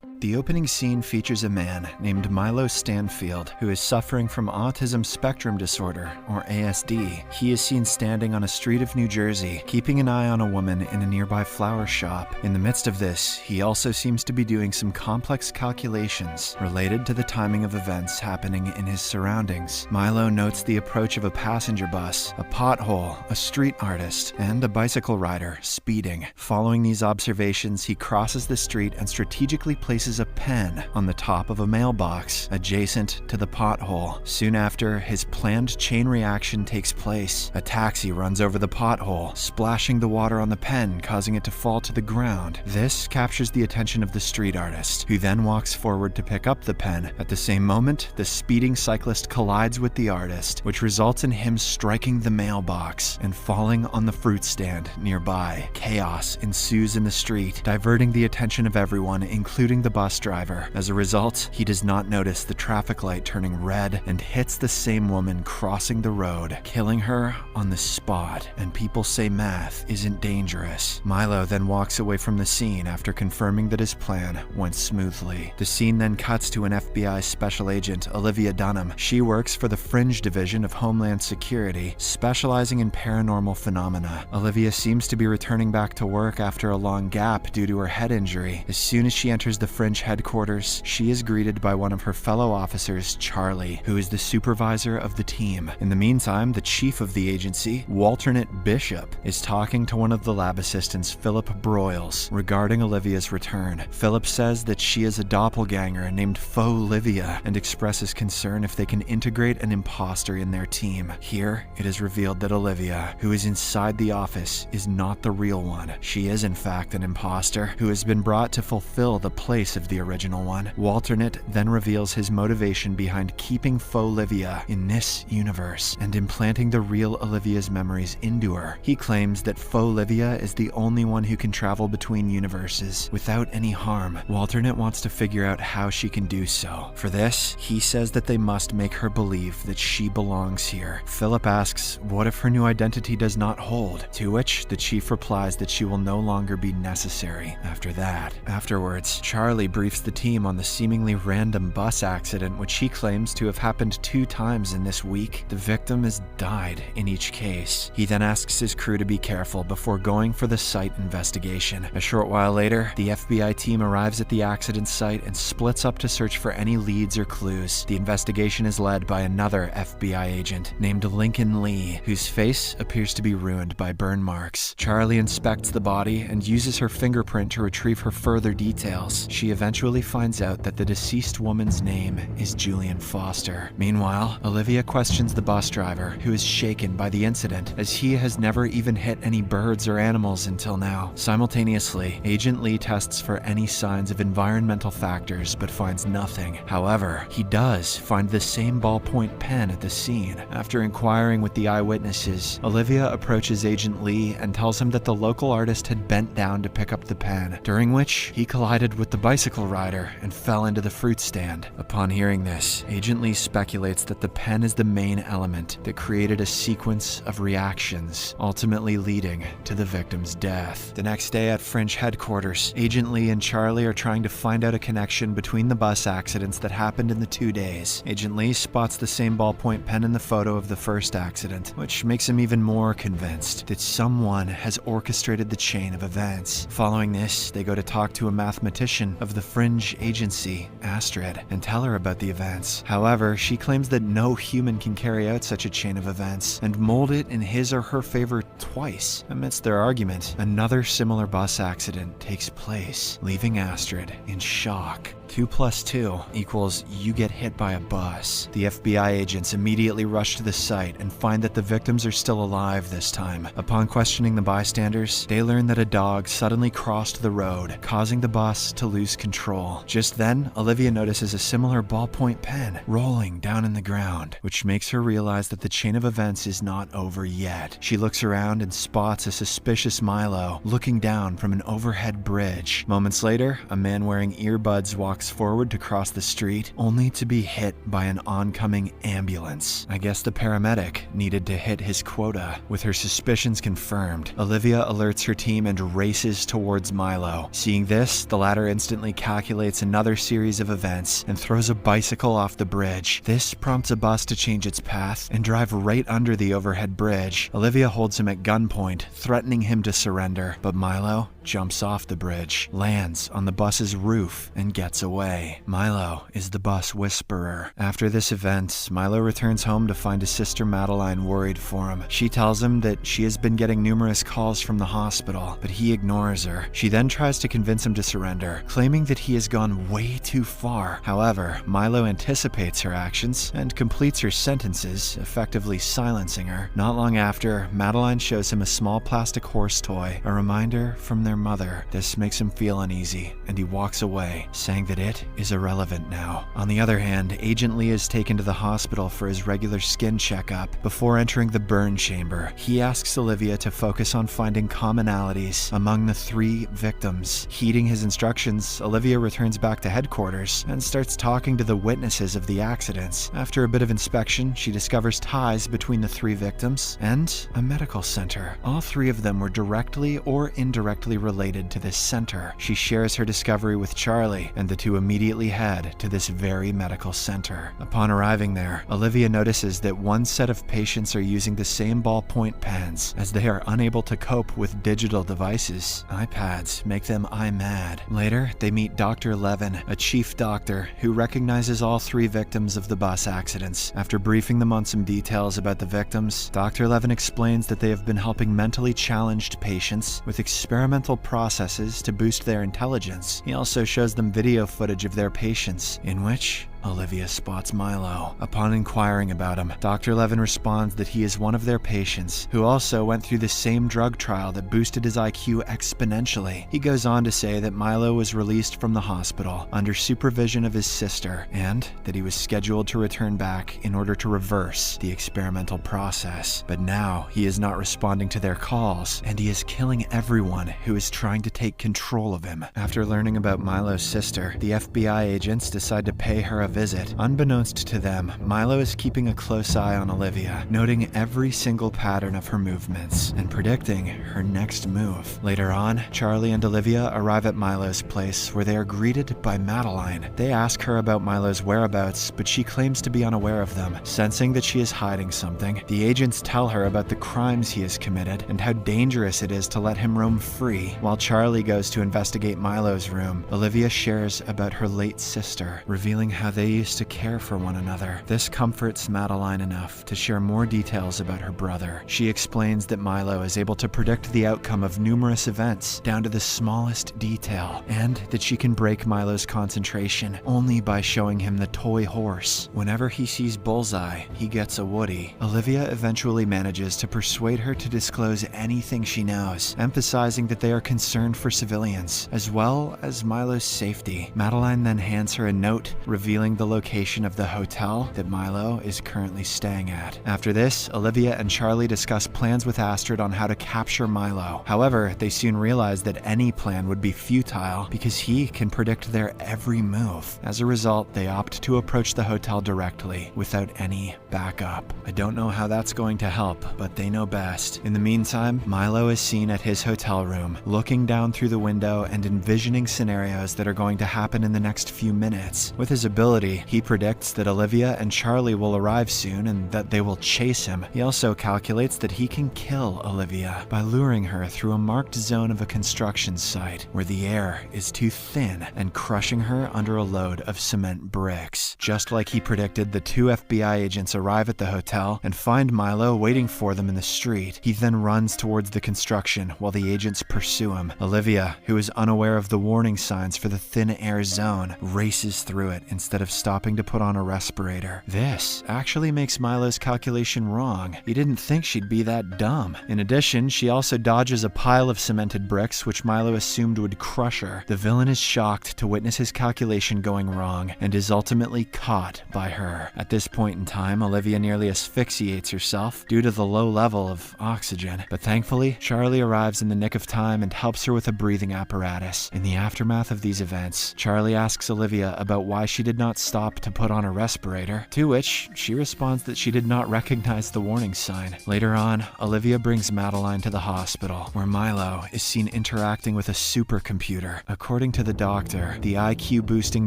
The opening scene features a man named Milo Stanfield who is suffering from autism spectrum disorder, or ASD. He is seen standing on a street of New Jersey, keeping an eye on a woman in a nearby flower shop. In the midst of this, he also seems to be doing some complex calculations related to the timing of events happening in his surroundings. Milo notes the approach of a passenger bus, a pothole, a street artist, and a bicycle rider speeding. Following these observations, he crosses the street and strategically places a pen on the top of a mailbox adjacent to the pothole. Soon after, his planned chain reaction takes place. A taxi runs over the pothole, splashing the water on the pen, causing it to fall to the ground. This captures the attention of the street artist, who then walks forward to pick up the pen. At the same moment, the speeding cyclist collides with the artist, which results in him striking the mailbox and falling on the fruit stand nearby. Chaos ensues in the street, diverting the attention of everyone, including the bus driver. As a result, he does not notice the traffic light turning red and hits the same woman crossing the road, killing her on the spot, and people say math isn't dangerous. Milo then walks away from the scene after confirming that his plan went smoothly. The scene then cuts to an FBI special agent, Olivia. She works for the Fringe Division of Homeland Security, specializing in paranormal phenomena. Olivia seems to be returning back to work after a long gap due to her head injury. As soon as she enters the Fringe headquarters, she is greeted by one of her fellow officers, Charlie, who is the supervisor of the team. In the meantime, the chief of the agency, Walternate Bishop, is talking to one of the lab assistants, Philip Broyles, regarding Olivia's return. Philip says that she is a doppelganger named Olivia and expresses concern if they can integrate an imposter in their team. Here, it is revealed that Olivia, who is inside the office, is not the real one. She is in fact an imposter who has been brought to fulfill the place of the original one. Walternate then reveals his motivation behind keeping Olivia in this universe and implanting the real Olivia's memories into her. He claims that Olivia is the only one who can travel between universes without any harm. Walternate wants to figure out how she can do so. For this, he says that they must make her believe that she belongs here. Philip asks, what if her new identity does not hold? To which the chief replies that she will no longer be necessary after that. Afterwards, Charlie briefs the team on the seemingly random bus accident, which he claims to have happened 2 times in this week. The victim has died in each case. He then asks his crew to be careful before going for the site investigation. A short while later, the FBI team arrives at the accident site and splits up to search for any leads or clues. The investigation is led by another FBI agent named Lincoln Lee, whose face appears to be ruined by burn marks. Charlie inspects the body and uses her fingerprint to retrieve her further details. She eventually finds out that the deceased woman's name is Julian Foster. Meanwhile, Olivia questions the bus driver, who is shaken by the incident, as he has never even hit any birds or animals until now. Simultaneously, Agent Lee tests for any signs of environmental factors but finds nothing. However, he does find the same ballpoint pen at the scene. After inquiring with the eyewitnesses, Olivia approaches Agent Lee and tells him that the local artist had bent down to pick up the pen, during which he collided with the bicycle rider and fell into the fruit stand. Upon hearing this, Agent Lee speculates that the pen is the main element that created a sequence of reactions, ultimately leading to the victim's death. The next day at Fringe headquarters, Agent Lee and Charlie are trying to find out a connection between the bus accidents that happened in the 2 days. Agent Lee spots the same ballpoint pen in the photo of the first accident, which makes him even more convinced that someone has orchestrated the chain of events. Following this, they go to talk to a mathematician of the Fringe agency, Astrid, and tell her about the events. However, she claims that no human can carry out such a chain of events and mold it in his or her favor twice. Amidst their argument, another similar bus accident takes place, leaving Astrid in shock. 2 + 2 equals you get hit by a bus. The FBI agents immediately rush to the site and find that the victims are still alive this time. Upon questioning the bystanders, they learn that a dog suddenly crossed the road, causing the bus to lose control. Just then, Olivia notices a similar ballpoint pen rolling down in the ground, which makes her realize that the chain of events is not over yet. She looks around and spots a suspicious Milo looking down from an overhead bridge. Moments later, a man wearing earbuds walks forward to cross the street, only to be hit by an oncoming ambulance. I guess the paramedic needed to hit his quota. With her suspicions confirmed, Olivia alerts her team and races towards Milo. Seeing this, the latter instantly calculates another series of events and throws a bicycle off the bridge. This prompts a bus to change its path and drive right under the overhead bridge. Olivia holds him at gunpoint, threatening him to surrender, but Milo jumps off the bridge, lands on the bus's roof, and gets away. Milo is the bus whisperer. After this event, Milo returns home to find his sister Madeline worried for him. She tells him that she has been getting numerous calls from the hospital, but he ignores her. She then tries to convince him to surrender, claiming that he has gone way too far. However, Milo anticipates her actions and completes her sentences, effectively silencing her. Not long after, Madeline shows him a small plastic horse toy, a reminder from their mother. This makes him feel uneasy, and he walks away, saying that it is irrelevant now. On the other hand, Agent Lee is taken to the hospital for his regular skin checkup. Before entering the burn chamber, he asks Olivia to focus on finding commonalities among the 3 victims. Heeding his instructions, Olivia returns back to headquarters and starts talking to the witnesses of the accidents. After a bit of inspection, she discovers ties between the 3 victims and a medical center. All 3 of them were directly or indirectly related to this center. She shares her discovery with Charlie, and the two immediately head to this very medical center. Upon arriving there, Olivia notices that one set of patients are using the same ballpoint pens, as they are unable to cope with digital devices. iPads make them eye-mad. Later, they meet Dr. Levin, a chief doctor who recognizes all 3 victims of the bus accidents. After briefing them on some details about the victims, Dr. Levin explains that they have been helping mentally challenged patients with experimental processes to boost their intelligence. He also shows them video footage of their patients, in which Olivia spots Milo. Upon inquiring about him, Dr. Levin responds that he is one of their patients who also went through the same drug trial that boosted his IQ exponentially. He goes on to say that Milo was released from the hospital under supervision of his sister, and that he was scheduled to return back in order to reverse the experimental process. But now he is not responding to their calls, and he is killing everyone who is trying to take control of him. After learning about Milo's sister, the FBI agents decide to pay her a visit. Unbeknownst to them, Milo is keeping a close eye on Olivia, noting every single pattern of her movements and predicting her next move. Later on, Charlie and Olivia arrive at Milo's place, where they are greeted by Madeline. They ask her about Milo's whereabouts, but she claims to be unaware of them. Sensing that she is hiding something, the agents tell her about the crimes he has committed and how dangerous it is to let him roam free. While Charlie goes to investigate Milo's room, Olivia shares about her late sister, revealing how they used to care for one another. This comforts Madeline enough to share more details about her brother. She explains that Milo is able to predict the outcome of numerous events down to the smallest detail, and that she can break Milo's concentration only by showing him the toy horse. Whenever he sees Bullseye, he gets a Woody. Olivia eventually manages to persuade her to disclose anything she knows, emphasizing that they are concerned for civilians, as well as Milo's safety. Madeline then hands her a note revealing the location of the hotel that Milo is currently staying at. After this, Olivia and Charlie discuss plans with Astrid on how to capture Milo. However, they soon realize that any plan would be futile because he can predict their every move. As a result, they opt to approach the hotel directly without any backup. I don't know how that's going to help, but they know best. In the meantime, Milo is seen at his hotel room, looking down through the window and envisioning scenarios that are going to happen in the next few minutes. With his ability, he predicts that Olivia and Charlie will arrive soon and that they will chase him. He also calculates that he can kill Olivia by luring her through a marked zone of a construction site where the air is too thin and crushing her under a load of cement bricks. Just like he predicted, the 2 FBI agents arrive at the hotel and find Milo waiting for them in the street. He then runs towards the construction while the agents pursue him. Olivia, who is unaware of the warning signs for the thin air zone, races through it instead of of stopping to put on a respirator. This actually makes Milo's calculation wrong. He didn't think she'd be that dumb. In addition, she also dodges a pile of cemented bricks, which Milo assumed would crush her. The villain is shocked to witness his calculation going wrong and is ultimately caught by her. At this point in time, Olivia nearly asphyxiates herself due to the low level of oxygen, but thankfully, Charlie arrives in the nick of time and helps her with a breathing apparatus. In the aftermath of these events, Charlie asks Olivia about why she did not stop to put on a respirator, to which she responds that she did not recognize the warning sign. Later on, Olivia brings Madeline to the hospital, where Milo is seen interacting with a supercomputer. According to the doctor, the IQ-boosting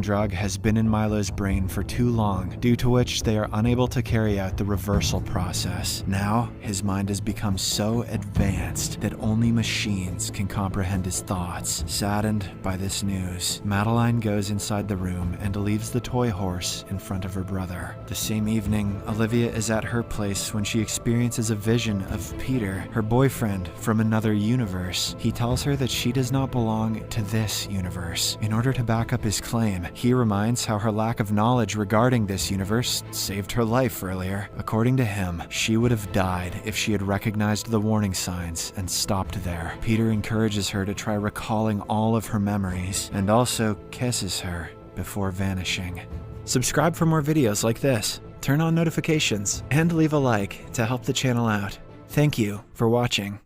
drug has been in Milo's brain for too long, due to which they are unable to carry out the reversal process. Now, his mind has become so advanced that only machines can comprehend his thoughts. Saddened by this news, Madeline goes inside the room and leaves the toy horse in front of her brother. The same evening, Olivia is at her place when she experiences a vision of Peter, her boyfriend from another universe. He tells her that she does not belong to this universe. In order to back up his claim, he reminds how her lack of knowledge regarding this universe saved her life earlier. According to him, she would have died if she had recognized the warning signs and stopped there. Peter encourages her to try recalling all of her memories and also kisses her before vanishing. Subscribe for more videos like this, turn on notifications, and leave a like to help the channel out. Thank you for watching.